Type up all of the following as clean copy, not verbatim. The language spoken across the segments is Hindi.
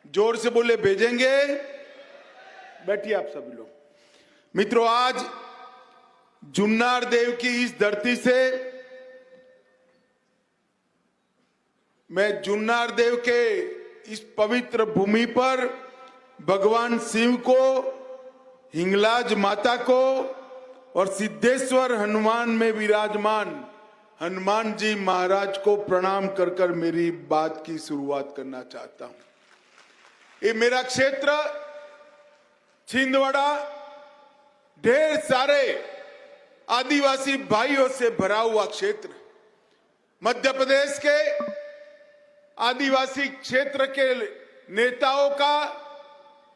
जोर से बोले भेजेंगे। बैठिए आप सभी लोग। मित्रों, आज जुन्नार देव की इस धरती से मैं जुन्नार देव के इस पवित्र भूमि पर भगवान शिव को, हिंगलाज माता को और सिद्धेश्वर हनुमान में विराजमान हनुमान जी महाराज को प्रणाम कर कर मेरी बात की शुरुआत करना चाहता हूं। ये मेरा क्षेत्र छिंदवाड़ा ढेर सारे आदिवासी भाइयों से भरा हुआ क्षेत्र, मध्य प्रदेश के आदिवासी क्षेत्र के नेताओं का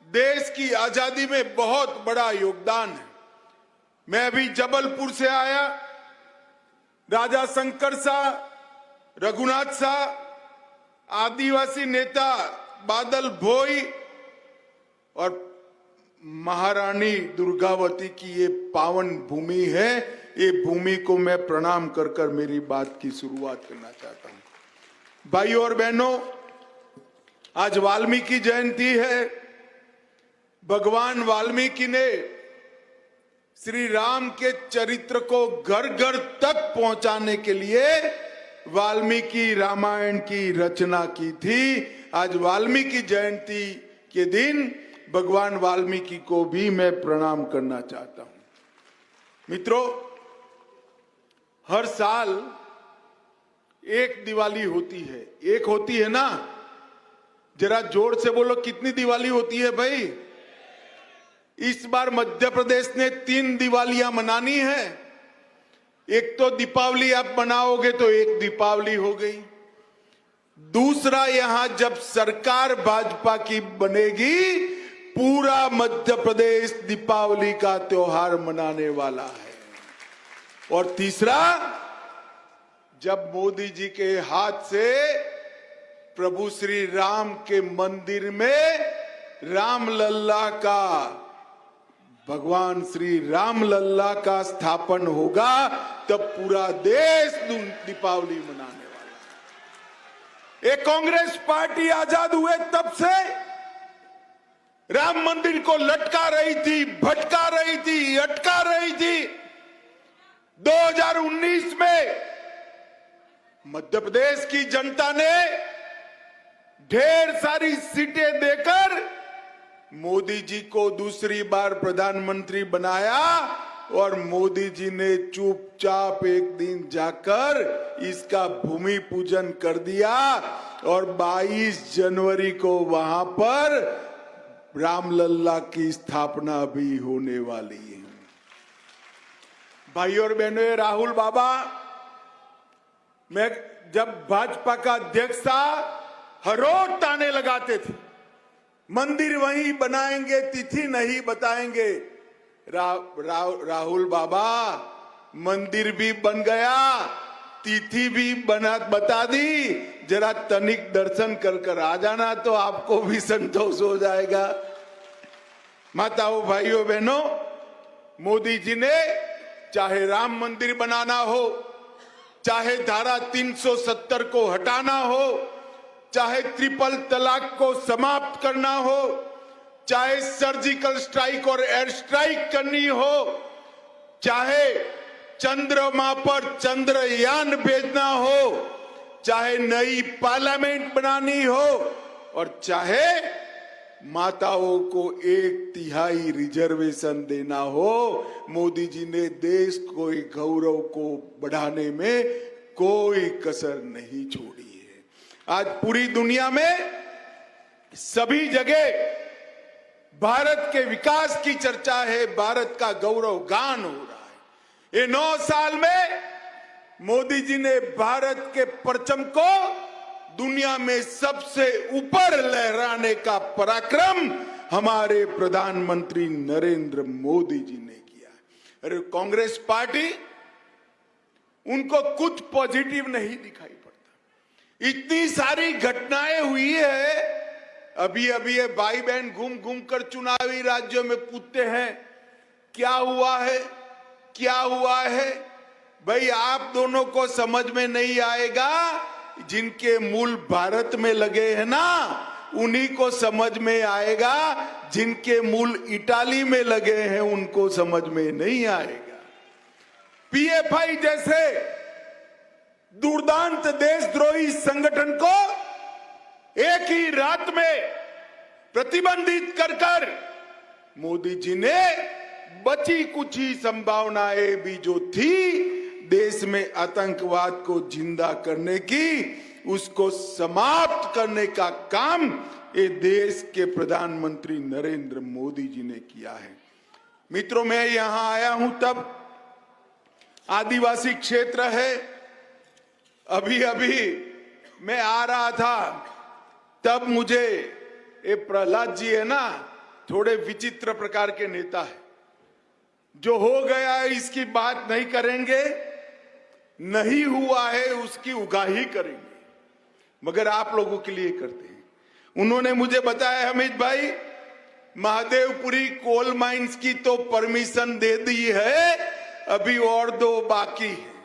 देश की आजादी में बहुत बड़ा योगदान है। मैं अभी जबलपुर से आया। राजा शंकर शाह, रघुनाथ शाह, आदिवासी नेता बादल भोई और महारानी दुर्गावती की ये पावन भूमि है। ये भूमि को मैं प्रणाम कर कर मेरी बात की शुरुआत करना चाहता हूं। भाइयों और बहनों, आज वाल्मीकि जयंती है। भगवान वाल्मीकि ने श्री राम के चरित्र को घर घर तक पहुंचाने के लिए वाल्मीकि रामायण की रचना की थी। आज वाल्मीकि जयंती के दिन भगवान वाल्मीकि को भी मैं प्रणाम करना चाहता हूं। मित्रों, हर साल एक दिवाली होती है। एक होती है ना? जरा जोर से बोलो, कितनी दिवाली होती है भाई? इस बार मध्य प्रदेश ने 3 दिवालियां मनानी है। एक तो दीपावली आप मनाओगे तो एक दीपावली हो गई। दूसरा, यहां जब सरकार भाजपा की बनेगी, पूरा मध्य प्रदेश दीपावली का त्योहार मनाने वाला है। और तीसरा, जब मोदी जी के हाथ से प्रभु श्री राम के मंदिर में रामलल्ला का, भगवान श्री रामलल्ला का स्थापन होगा, तब पूरा देश दीपावली मनाने वाला है। एक कांग्रेस पार्टी आजाद हुए तब से राम मंदिर को लटका रही थी, भटका रही थी, अटका रही थी। 2019 में मध्य प्रदेश की जनता ने ढेर सारी सीटें देकर मोदी जी को दूसरी बार प्रधानमंत्री बनाया और मोदी जी ने चुपचाप एक दिन जाकर इसका भूमि पूजन कर दिया और 22 जनवरी को वहां पर रामलल्ला की स्थापना भी होने वाली है। भाइयों और बहनों, राहुल बाबा, मैं जब भाजपा का अध्यक्ष था, हर रोज ताने लगाते थे, मंदिर वहीं बनाएंगे, तिथि नहीं बताएंगे। राहुल बाबा, मंदिर भी बन गया, तिथि भी बता दी। जरा तनिक दर्शन कर कर आ जाना तो आपको भी संतोष हो जाएगा। माताओं, भाइयों, बहनों, मोदी जी ने चाहे राम मंदिर बनाना हो, चाहे धारा 370 को हटाना हो, चाहे ट्रिपल तलाक को समाप्त करना हो, चाहे सर्जिकल स्ट्राइक और एयर स्ट्राइक करनी हो, चाहे चंद्रमा पर चंद्रयान भेजना हो, चाहे नई पार्लियामेंट बनानी हो और चाहे माताओं को 1/3 रिजर्वेशन देना हो, मोदी जी ने देश को गौरव को बढ़ाने में कोई कसर नहीं छोड़ी है। आज पूरी दुनिया में सभी जगह भारत के विकास की चर्चा है, भारत का गौरव गान हो रहा है। ये 9 साल में मोदी जी ने भारत के परचम को दुनिया में सबसे ऊपर लहराने का पराक्रम हमारे प्रधानमंत्री नरेंद्र मोदी जी ने किया। अरे कांग्रेस पार्टी, उनको कुछ पॉजिटिव नहीं दिखाई पड़ता। इतनी सारी घटनाएं हुई है। अभी अभी ये भाई बहन घूम घूम कर चुनावी राज्यों में पूछते हैं क्या हुआ है, क्या हुआ है। भाई, आप दोनों को समझ में नहीं आएगा, जिनके मूल भारत में लगे हैं ना, उन्हीं को समझ में आएगा, जिनके मूल इटाली में लगे हैं उनको समझ में नहीं आएगा। पीएफआई जैसे दुर्दांत देशद्रोही संगठन को एक ही रात में प्रतिबंधित कर मोदी जी ने बची कुची संभावनाएं भी जो थी देश में आतंकवाद को जिंदा करने की, उसको समाप्त करने का काम ये देश के प्रधानमंत्री नरेंद्र मोदी जी ने किया है। मित्रों, मैं यहां आया हूं तब आदिवासी क्षेत्र है। अभी मैं आ रहा था तब मुझे ये प्रहलाद जी है ना, थोड़े विचित्र प्रकार के नेता है। जो हो गया है इसकी बात नहीं करेंगे, नहीं हुआ है उसकी उगाही करेंगे, मगर आप लोगों के लिए करते हैं। उन्होंने मुझे बताया, अमित भाई महादेवपुरी कोल माइंस की तो परमिशन दे दी है, अभी और 2 बाकी है।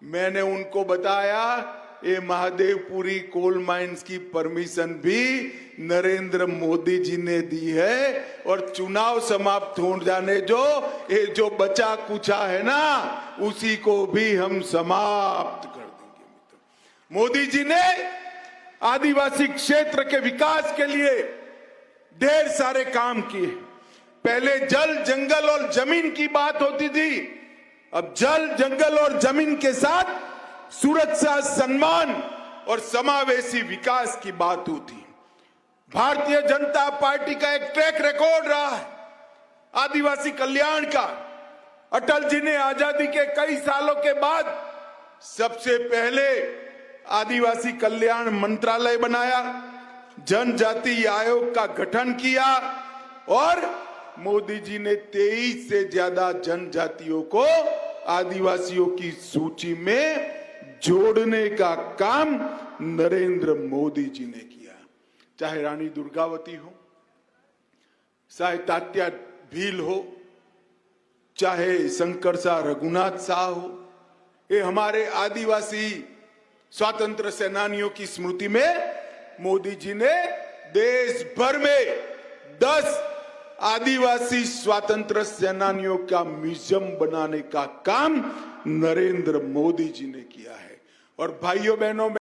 मैंने उनको बताया ये महादेवपुरी कोल माइंस की परमिशन भी नरेंद्र मोदी जी ने दी है, और चुनाव समाप्त हो जाने ये जो बचा कुचा है ना, उसी को भी हम समाप्त कर देंगे। मोदी जी ने आदिवासी क्षेत्र के विकास के लिए ढेर सारे काम किए। पहले जल, जंगल और जमीन की बात होती थी, अब जल, जंगल और जमीन के साथ सुरक्षा, सम्मान और समावेशी विकास की बात होती है। भारतीय जनता पार्टी का एक ट्रैक रिकॉर्ड रहा है आदिवासी कल्याण का। अटल जी ने आजादी के कई सालों के बाद सबसे पहले आदिवासी कल्याण मंत्रालय बनाया, जनजाति आयोग का गठन किया, और मोदी जी ने 23 से ज्यादा जनजातियों को आदिवासियों की सूची में जोड़ने का काम नरेंद्र मोदी जी ने किया। चाहे रानी दुर्गावती हो, चाहे तात्या भील हो, चाहे शंकरसा रघुनाथ शाह हो, ये हमारे आदिवासी स्वतंत्र सेनानियों की स्मृति में मोदी जी ने देश भर में 10 आदिवासी स्वतंत्र सेनानियों का म्यूजियम बनाने का काम नरेंद्र मोदी जी ने किया है। और भाइयों बहनों,